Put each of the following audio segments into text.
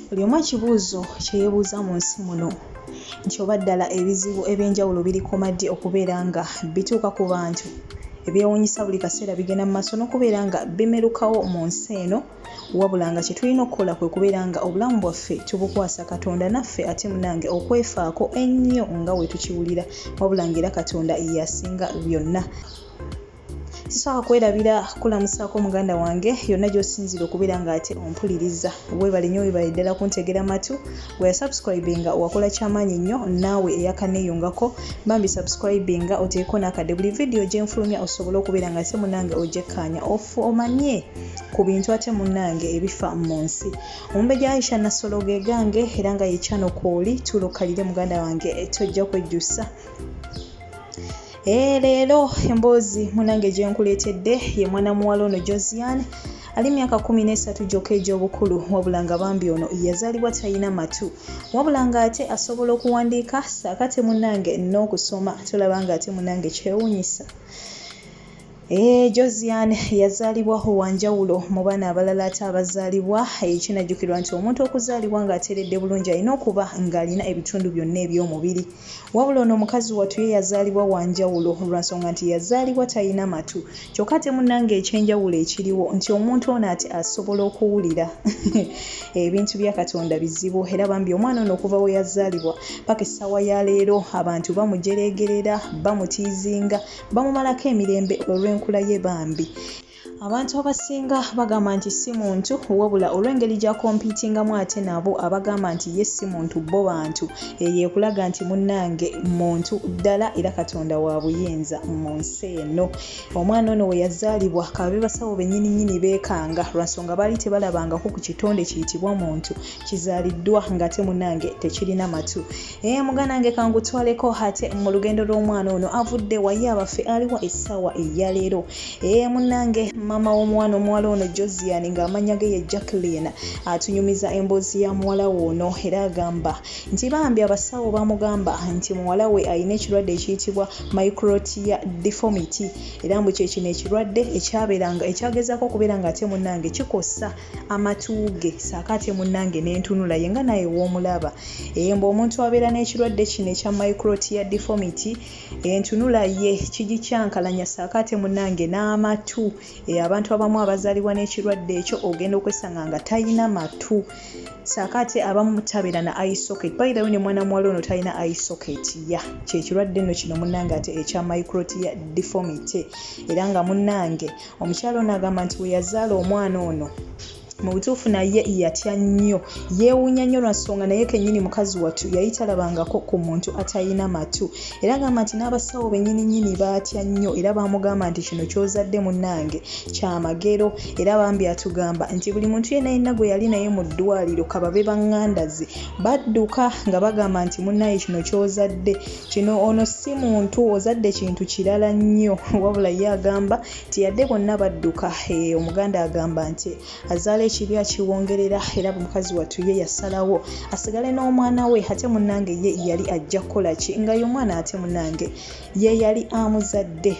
buli omu ekibuuzo kye yeebuuza mu nsi muno nti oba ddala ebizibu eby'enjawulo birikoma ddi okubeera nga bituuka ku bantu ebyewuunyisa buli kaseera bigenda mu maaso n'okubeera nga bimerukawo mu nsi eno, wabula nga kye tulina okukola kwe kubeera nga obulamu bwaffe tubukwasa Katonda naffe ate munange okwefaako ennyo nga we tukiwulira, wabula ng'era Katonda yasinga byonna. Sisooka kwerabira kulamusaako muganda wange yonna gy'osinzira okubeera nga ate ompuliriza. Weebale nnyo, weebale ddala kuntegera matu. Bwe yasubscribinga wakola kyamaanyi nnyo, naawe eyakaneeyungako bambi subscribinga oteeko n'akadde buli vidiyo gye nfulumya osobole okubeera nga ate munnange ogyekkaanya omanye ku bintu ate munnange ebifa mu nsi. Omumbejja Aisha Nassolo ge gange era nga ye Channel Kooli tulokalire muganda wange tojja kwejjusa. Leero emboozi munange gye nkuleetedde ye mwana muwala ono Josiane ali myaka 13 gyokka egy'obukulu, wabula nga bambi ono yazaalibwa talina matu, wabula nga ate asobola okuwandiika saakate munange n'okusoma. Tulaba nga ate munange kyewuunyisa. Josiane yazaalibwa wanjawulo mu baana abalala ate abazaalibwa. Kinajjukirwa nti omuntu okuzaalibwa ng'ateredde bulungi alina okuba ng'alina ebitundu byonna eby'omubiri, wabula ono omukazi wattu ye yazaalibwa wanjawulo lwa nsonga nti yazaalibwa talina matu. Kyokka ate munnange ekyenjawulo ekiriwo nti omuntu ono ate asobola okuwulira. Ebintu bya Katonda bizibu era bambi omwana ono okuva we yazaalibwa paka essaawa ya leero abantu bamujeregerera, bamutiizinga, bamumalako emirembe olw'enkula ye bambi. Abantu abasinga bagamba nti si muntu, wabula olw'engeri gy'akompiitingamu ate nabo abagamba nti ye si muntu bo bantu. Eyo ekulaga nti munnange muntu ddala era Katonda wa buyinza mu nsi eno. Omwana ono we yazaalibwa kabe basawo bennyini beekanga lwa nsonga baali tebalabangako ku kitonde kiyitibwa muntu kizaaliddwa ng'ate munnange tekirina matu. Muganange kangutwaleko ate mu lugendo lw'omwana ono avudde waye abaffe aliwa essaawa eya leero. Munnange mama w'omwana omuwala ono Josiane ng'amanya ge ye Jacqueline atunyumiza emboozi ya muwala we ono era agamba nti bambi abasawo bamugamba nti muwala we alina ekirwadde ekiyitibwa microtia deformity era mbu kyekino ekirwadde ekyagezaako okubeera nga ate munnange kikosa amatu ge saaka ate munnange n'entunula ye nga naye w'omulaba. Mbu omuntu abeera n'ekirwadde kino ekya microtia deformity entunula ye kigikyankalanya saaka ate munnange n'amatu. Abantu abamu abazaalibwa n'ekirwadde ekyo ogenda okwesanga nga talina matu saaka ate abamu tabeera na eye socket. By the way ne mwana muwala ono talina eye socket kyekirwadde nno kino munnange ate ekya microtia deformity era nga munnange omukyala ono agamba nti we yazaala omwana ono mu butuufu naye yatya nnyo, yeewuunya nnyo lwa nsonga naye kennyini mukazi wattu yali talabangako ku muntu atalina matu era agamba nti n'abasawo bennyini baatya nnyo era baamugamba nti kino ky'ozadde munnange kyamagero era bambi atugamba nti buli muntu yenna gwe yali naye mu ddwaliro kababe baŋŋandaze badduka nga bagamba nti munnaye kino ky'ozadde kino ono si muntu, ozadde kintu kirala nnyo, wabula ye agamba nti yadde bonna badduka. Omuganda agamba nti azaala ekibi akiwongerera era omukazi wattu ye yasalawo asigale n'omwana we ate munnange ye yali ajja kukola ki nga y'omwana ate munnange ye yali amuzadde.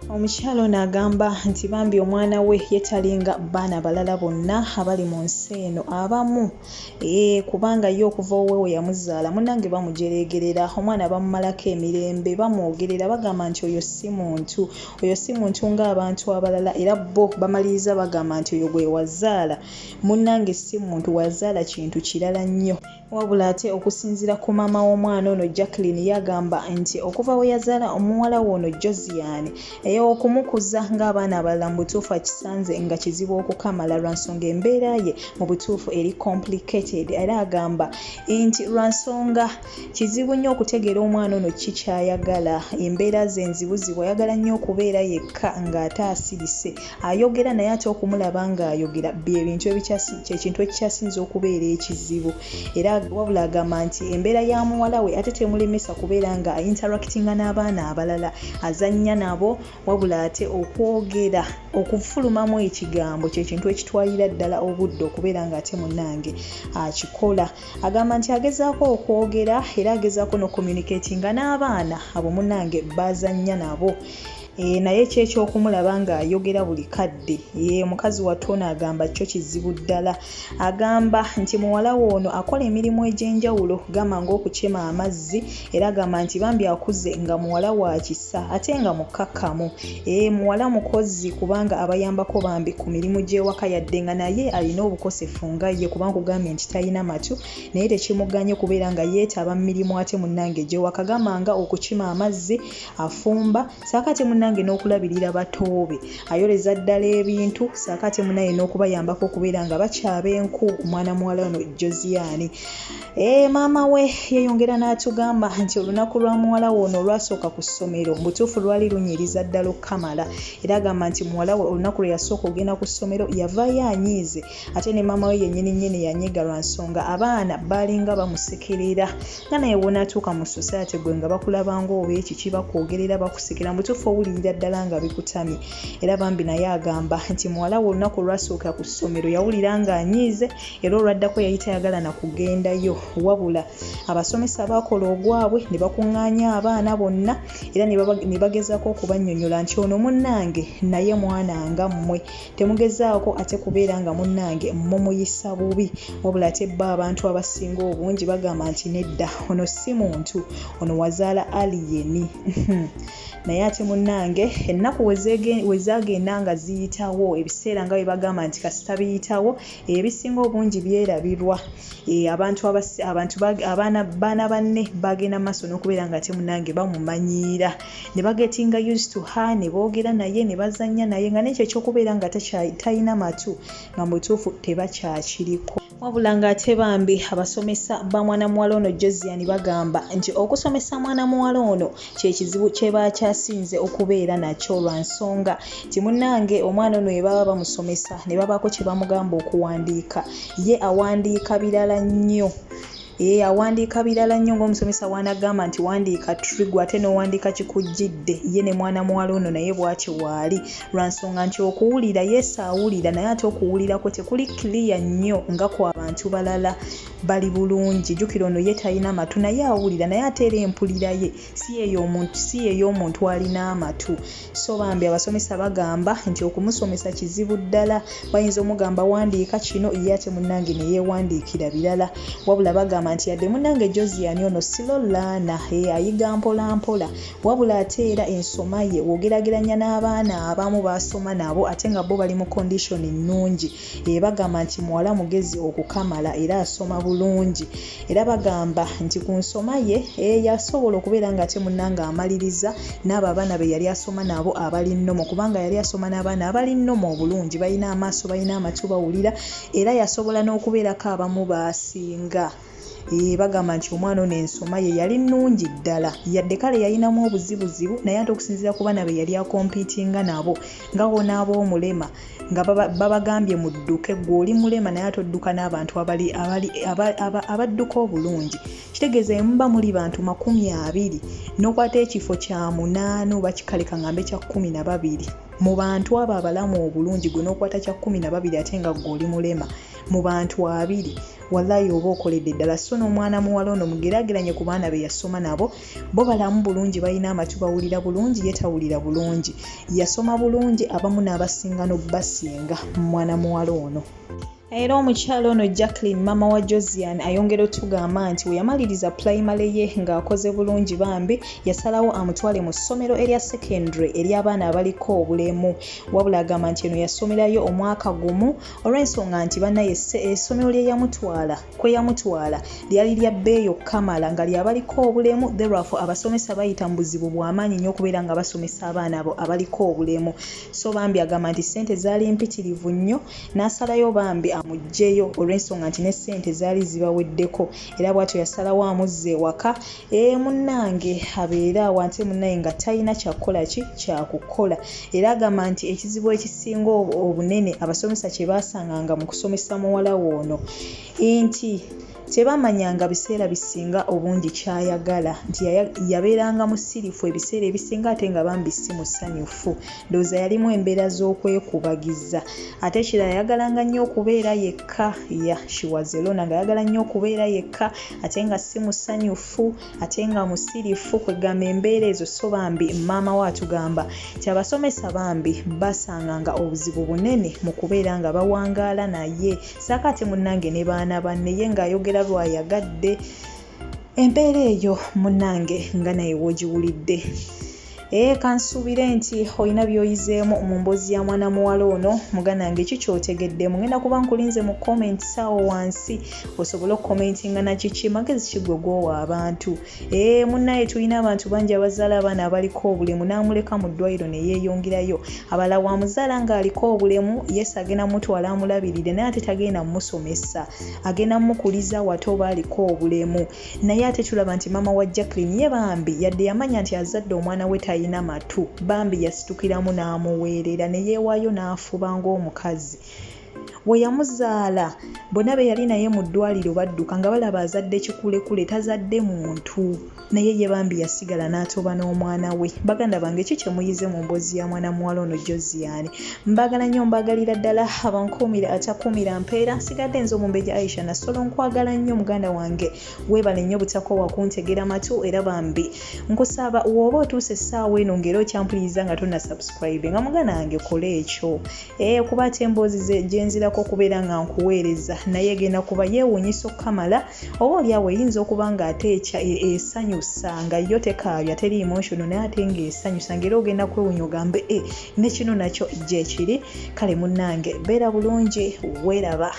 Omukyala ono agamba nti bambi omwana we yetalinga baana balala bonna abali mu nsi eno abamu kubanga ye okuva we yamuzaala munnange bamujeregerera, omwana bamumalako emirembe, bamwogerera bagamba nti oyo si muntu, oyo si muntu ng'abantu abalala era bo bamaliriza bagamba nti oyo gwe wazaala munnange si muntu, wazaala kintu kirala nnyo. Wabula ate okusinziira ku maama w'omwana ono Jacqueline yagamba nti okuva we yazaala omuwala we ono Josiane okumukuza ng'abaana abalala mu butuufu akisanze nga kizibu okukamala lwa nsonga embeera ye mu butuufu eri complicated era agamba nti lwa nsonga kizibu nnyo okutegeera omwana ono kikyayagala, embeera ze nzibuzibu, ayagala nnyo okubeera yekka ng'ate asirise, ayogera naye ate okumulaba ng'ayogera byebintu kyekintu ekikyasinza okubeera ekizibu era wabula agamba nti embeera ya muwala we ate temulemesa kubeera nga interactinga n'abaana abalala, azannya nabo wabula ate okwogera okufulumamu ekigambo kyekintu ekitwalira ddala obudde okubeera nga ate munnange akikola. Agamba nti agezaako okwogera era agezaako n'ocommunicatinga n'abaana abo munnange bazannya nabo naye kyekyokumulaba ng'ayogera buli kadde. Mukazi wattu ono agamba kyo kizibu ddala. Agamba nti muwala we ono akola emirimu egy'enjawulo gamba ng'okukima amazzi era agamba nti bambi akuze nga muwala wa kisa ate nga mukkakkamu. Muwala mukozi kubanga abayambako bambi ku mirimu gy'ewaka yadde nga naye alina obukosefu nga ye kubanga kugambye nti talina matu naye tekimuganye kubeera nga yeetaba mu mirimu ate munnange gy'ewaka gamba nga okukima amazzi, afumba, saakati munnange n'okulabirira batoobe, ayoleza ddala ebintu saakati munnange n'okubayambako okubeera nga bakyaba enku omwana muwala ono Josiane. Maama we yeyongera n'atugamba nti olunaku lwa muwala we ono olwasooka ku ssomero mu butuufu lwali lunyiriza ddala okukamala era agamba nti muwala we olunaku lwe yasooka okugenda ku ssomero yavaayo anyiize ate ne maama we yennyini yanyiga lwa nsonga abaana baalinga bamusekerera nga naye wonaatuuka mu society gwe nga bakulabanga oba ekiki bakwogerera bakusekera mu butuufu owulirira ddala nga bikutamye era bambi naye agamba nti muwala we olunaku olwasooka ku ssomero yawulira nga anyiize era olwaddako yali tayagala na kugendayo wabula abasomesa bakola ogwabwe ne bakuŋŋaanya abaana bonna era ne bagezaako okubannyonnyola nti ono munnange naye mwana nga mmwe temugezaako ate kubeera nga munnange mumuyisa bubi wabula ate bba abantu abasinga obungi bagamba nti nedda ono si muntu ono wazaala aliyeni naye ate munnange ennaku wezaagenda nga ziyitawo ebiseera nga bwe bagamba nti kasita biyitawo ebisinga obungi byerabirwa abaana banne bagenda maaso n'okubeera nga ate munnange bamumanyiira ne bagetinga used to her ne boogera naye ne bazannya naye nga nekyo ekyokubeera nga talina matu nga mu butuufu tebakyakiriko wabula ng'ate bambi abasomesa ba mwana muwala ono Josiane bagamba nti okusomesa mwana muwala ono kyekizibu kye bakyasinze okubeera nakyo lwa nsonga nti munnange omwana ono baba bamusomesa ne babaako kye bamugamba okuwandiika ye awandiika birala nnyo awandiika birala nnyo ng'omusomesa wanagamba nti wandiika trigo ate n'owandiika kikujjidde ye ne mwana muwala ono naye bw'atyo waali lwa nsonga nti okuwulira yesu awulira naye ate okuwulirako tekuli clear nnyo nga ku abantu balala bali bulungi. Jjukira ono ye talina matu naye awulira naye ate era empulira ye si ey'omuntu alina amatu. So bambi abasomesa bagamba nti okumusomesa kizibu ddala bayinza omugamba wandiika kino ye ate munnange ne yeewandiikira birala wabula bagamba nti yadde munnange Josiane ono silolaana ayiga mpola mpola wabula ate era ensoma ye wogerageranya n'abaana abamu basoma nabo ate nga bo bali mu condition nnungi bagamba nti muwala mugezi okukamala era asoma bulungi era bagamba nti ku nsoma ye yasobola okubeera nga ate munnange amaliriza n'abo abaana be yali asoma nabo abali nnomo kubanga yali asoma n'abaana abali nnomo obulungi balina amaaso balina amatu bawulira era yasobola n'okubeerako abamu baasinga. Bagamba nti omwana ono ensoma ye yali nnungi ddala yadde kale yalinamu obuzibuzibu naye ate okusinziira ku baana be yali akompiitinga nabo nga wona ab'omulema nga babagambye mudduke gwe oli mulema naye ate odduka n'abantu abadduka obulungi kitegeeza muba muli bantu 20 n'okwata ekifo kya 8 oba kikaleka ngambe kya 12 mu bantu abo abalamu obulungi gwe n'okwata kya 12 ate nga gwe oli mulema mu bantu 2 wallahi oba okoledde ddala. So n'omwana muwala ono mugeraageranye ku baana be yasoma nabo bo balamu bulungi balina amatu bawulira bulungi yetawulira bulungi yasoma bulungi abamu n'abasinga n'obbasinga mwana muwala ono. Era omukyalo ono Jacqueline mama wa Josiane ayongera otugamba nti we yamaliriza primary ye ng'akoze bulungi bambi yasalawo amutwale mu ssomero erya secondary ery'abaana abaliko obulemu wabula agamba nti eno yasomerayo omwaka gumu olw'ensonga nti bannaye essomero lye yamutwala lyali lya bbeeyi okukamala nga lyabaliko obulemu therefore abasomesa bayita mu buzibu bw'amaanyi nnyo okubeera nga basomesa abaana abo abaliko obulemu. So bambi agamba nti ssente zaali mpitirivu nnyo n'asalayo bambi amugjeyo olw'ensonga nti ne ssente zaali zibaweddeko era bw'atyo yasalawo amuzze ewaka munnange abeera awo ate munnange nga talina kyakukola era agamba nti ekizibu ekisinga obunene abasomesa kye baasanganga mu kusomesa muwala woono nti tebamanyanga biseera bisinga obungi kyayagala nti yabeeranga musirifu ebiseera ebisinga ate nga bambi si musanyufu ndowooza yalimu embeera z'okwekubagiza ate kirala yayagalanga nnyo okubeera yekka she was alone, ng'ayagala nnyo okubeera yekka ate nga si musanyufu ate nga musirifu, kwegamba embeera ezo. So bambi maama we atugamba nti abasomesa bambi basanganga obuzibu bunene mu kubeera nga bawangaala naye, saakaate munnange ne baana banne ye ng'ayogera lwayagadde. Embeera eyo munnange nga naye w'ogiwulidde. Kansuubire nti olina by'oyizeemu mu mboozi ya mwana muwala ono. Muganange kikyotegedde, mugenda kuba nkulinze mu comments awo wansi osobole okukomentinga na kiki magezi kigwe gwowa abantu. Munnaye tulina abantu bangi abazaala abaana abaliko obulemu n'amuleka mu ddwaliro ne yeeyongerayo. Abalala wamuzaala ng'aliko obulemu yesu agenda mutwala amulabirire naye ate tagenda musomesa, agenda mukuliza wate oba aliko obulemu. Naye ate tulaba nti maama wa Jacqueline ye bambi yadde yamanya nti azadde omwana we talina matu, bambi yasitukiramu n'amuweerera ne yeewaayo n'afuba ng'omukazi. We yamuzaala bonna be yali naye mu ddwaliro badduka nga balaba azadde kikulekule tazadde muntu, naye ye bambi yasigala n'atoba n'omwana we. Baganda bange kiki muyize mu mboozi ya mwana muwala ono Josiane. Mbagala nnyo, mbagalira ddala abankuumira atakuumira mpeera. Sigadde nze Omumbeja Aisha Nassolo, nkwagala nnyo muganda wange, weebale nnyo butakoowa kuntegera matu era bambi nkusaba w'oba otuuse essaawa eno ng'era okyampuliriza nga tonna subscribe nga muganda wange kola ekyo kuba ate emboozi gyenzirako okubeera nga nkuweereza naye egenda kuba yeewuunyisa okukamala, oba oli awo eyinza okuba nga ate esanyusa nga yo tekaabya teri emotional naye ate ng'esanyusa ng'era ogenda kwewuunya ogambe ne kino nakyo gye kiri. Kale munnange beera bulungi, weeraba.